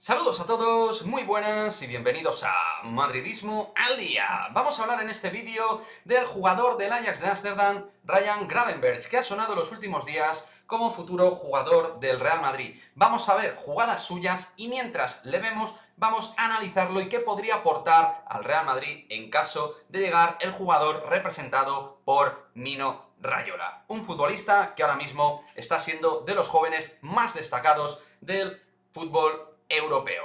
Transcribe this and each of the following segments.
Saludos a todos, muy buenas y bienvenidos a Madridismo al Día. Vamos a hablar en este vídeo del jugador del Ajax de Ámsterdam, Ryan Gravenberch, que ha sonado los últimos días como futuro jugador del Real Madrid. Vamos a ver jugadas suyas y mientras le vemos, vamos a analizarlo y qué podría aportar al Real Madrid en caso de llegar el jugador representado por Mino Raiola. Un futbolista que ahora mismo está siendo de los jóvenes más destacados del fútbol europeo.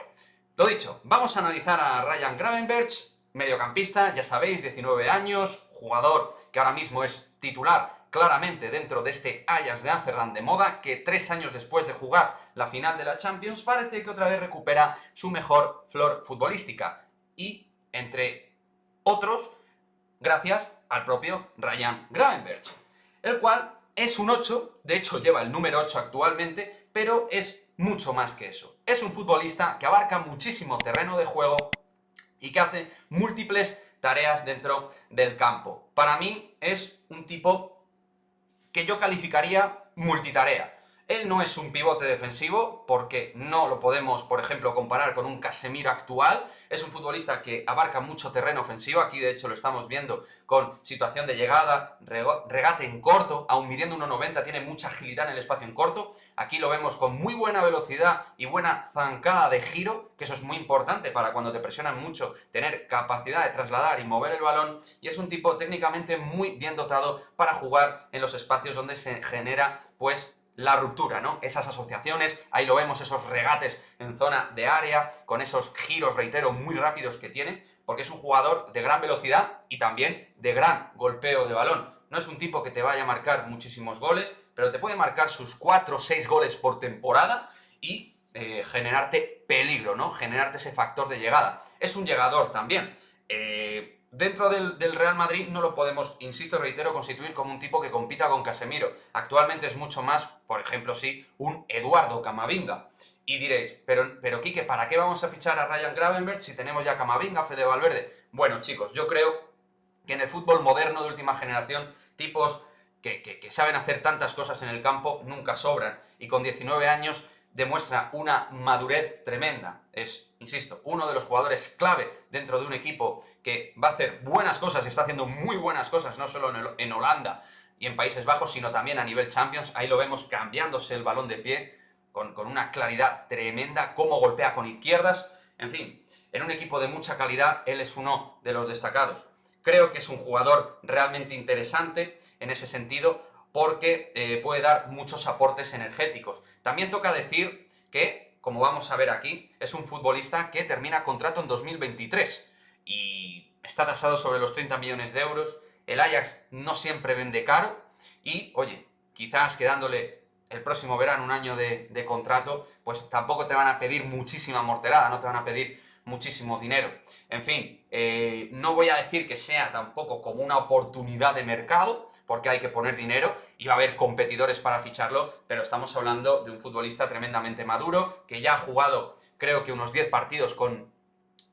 Lo dicho, vamos a analizar a Ryan Gravenberch, mediocampista, ya sabéis, 19 años, jugador que ahora mismo es titular claramente dentro de este Ajax de Ámsterdam de moda, que 3 años después de jugar la final de la Champions parece que otra vez recupera su mejor flor futbolística. Y, entre otros, gracias al propio Ryan Gravenberch, el cual es un 8, de hecho lleva el número 8 actualmente, pero es mucho más que eso. Es un futbolista que abarca muchísimo terreno de juego y que hace múltiples tareas dentro del campo. Para mí es un tipo que yo calificaría multitarea. Él no es un pivote defensivo, porque no lo podemos, por ejemplo, comparar con un Casemiro actual. Es un futbolista que abarca mucho terreno ofensivo. Aquí, de hecho, lo estamos viendo con situación de llegada, regate en corto, aun midiendo 1,90, tiene mucha agilidad en el espacio en corto. Aquí lo vemos con muy buena velocidad y buena zancada de giro, que eso es muy importante para cuando te presionan mucho, tener capacidad de trasladar y mover el balón. Y es un tipo técnicamente muy bien dotado para jugar en los espacios donde se genera, pues, la ruptura, ¿no? Esas asociaciones, ahí lo vemos, esos regates en zona de área, con esos giros, reitero, muy rápidos que tiene, porque es un jugador de gran velocidad y también de gran golpeo de balón. No es un tipo que te vaya a marcar muchísimos goles, pero te puede marcar sus 4 o 6 goles por temporada y generarte peligro, ¿no? Generarte ese factor de llegada. Es un llegador también. Dentro del Real Madrid no lo podemos, insisto, reitero, constituir como un tipo que compita con Casemiro. Actualmente es mucho más, por ejemplo, sí, un Eduardo Camavinga. Y diréis, pero Quique, ¿para qué vamos a fichar a Ryan Gravenberch si tenemos ya Camavinga, Fede Valverde? Bueno, chicos, yo creo que en el fútbol moderno de última generación, tipos que saben hacer tantas cosas en el campo nunca sobran. Y con 19 años demuestra una madurez tremenda. Es, insisto, uno de los jugadores clave dentro de un equipo que va a hacer buenas cosas y está haciendo muy buenas cosas, no solo en Holanda y en Países Bajos, sino también a nivel Champions. Ahí lo vemos cambiándose el balón de pie con una claridad tremenda, cómo golpea con izquierdas. En fin, en un equipo de mucha calidad, él es uno de los destacados. Creo que es un jugador realmente interesante en ese sentido, porque puede dar muchos aportes energéticos. También toca decir que, como vamos a ver aquí, es un futbolista que termina contrato en 2023 y está tasado sobre los 30 millones de euros. El Ajax no siempre vende caro y, oye, quizás quedándole el próximo verano un año de contrato, pues tampoco te van a pedir muchísima morterada, no te van a pedir muchísimo dinero. En fin, no voy a decir que sea tampoco como una oportunidad de mercado, porque hay que poner dinero y va a haber competidores para ficharlo, pero estamos hablando de un futbolista tremendamente maduro, que ya ha jugado, creo que unos 10 partidos con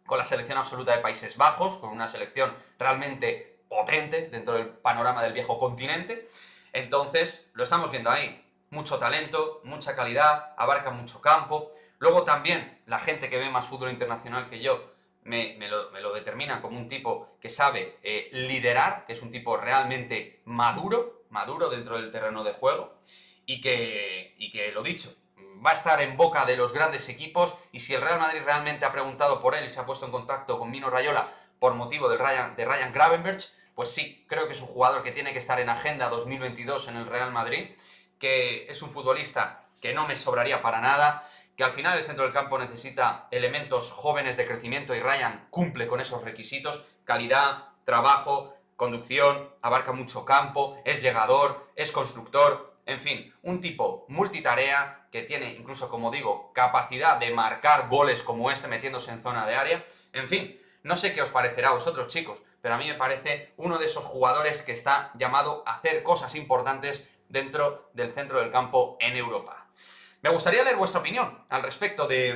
la selección absoluta de Países Bajos, con una selección realmente potente dentro del panorama del viejo continente. Entonces, lo estamos viendo ahí. Mucho talento, mucha calidad, abarca mucho campo. Luego también, la gente que ve más fútbol internacional que yo, me lo determina como un tipo que sabe liderar, que es un tipo realmente maduro dentro del terreno de juego, y que, lo dicho, va a estar en boca de los grandes equipos, y si el Real Madrid realmente ha preguntado por él y se ha puesto en contacto con Mino Raiola por motivo de Ryan Gravenberch, pues sí, creo que es un jugador que tiene que estar en agenda 2022 en el Real Madrid, que es un futbolista que no me sobraría para nada, que al final el centro del campo necesita elementos jóvenes de crecimiento y Ryan cumple con esos requisitos: calidad, trabajo, conducción, abarca mucho campo, es llegador, es constructor, en fin, un tipo multitarea que tiene incluso, como digo, capacidad de marcar goles como este metiéndose en zona de área. En fin, no sé qué os parecerá a vosotros, chicos, pero a mí me parece uno de esos jugadores que está llamado a hacer cosas importantes dentro del centro del campo en Europa. Me gustaría leer vuestra opinión al respecto de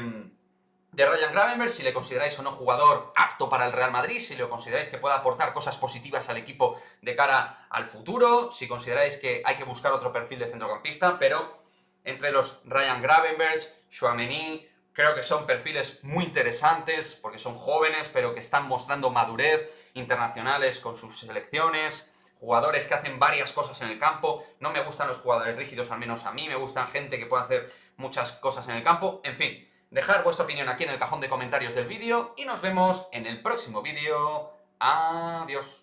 Ryan Gravenberch, si le consideráis o no jugador apto para el Real Madrid, si lo consideráis que pueda aportar cosas positivas al equipo de cara al futuro, si consideráis que hay que buscar otro perfil de centrocampista, pero entre los Ryan Gravenberch, Tchouaméni, Creo que son perfiles muy interesantes porque son jóvenes, pero que están mostrando madurez, internacionales con sus selecciones, jugadores que hacen varias cosas en el campo. No me gustan los jugadores rígidos, al menos a mí me gustan gente que puede hacer muchas cosas en el campo. En fin, dejar vuestra opinión aquí en el cajón de comentarios del vídeo y nos vemos en el próximo vídeo. Adiós.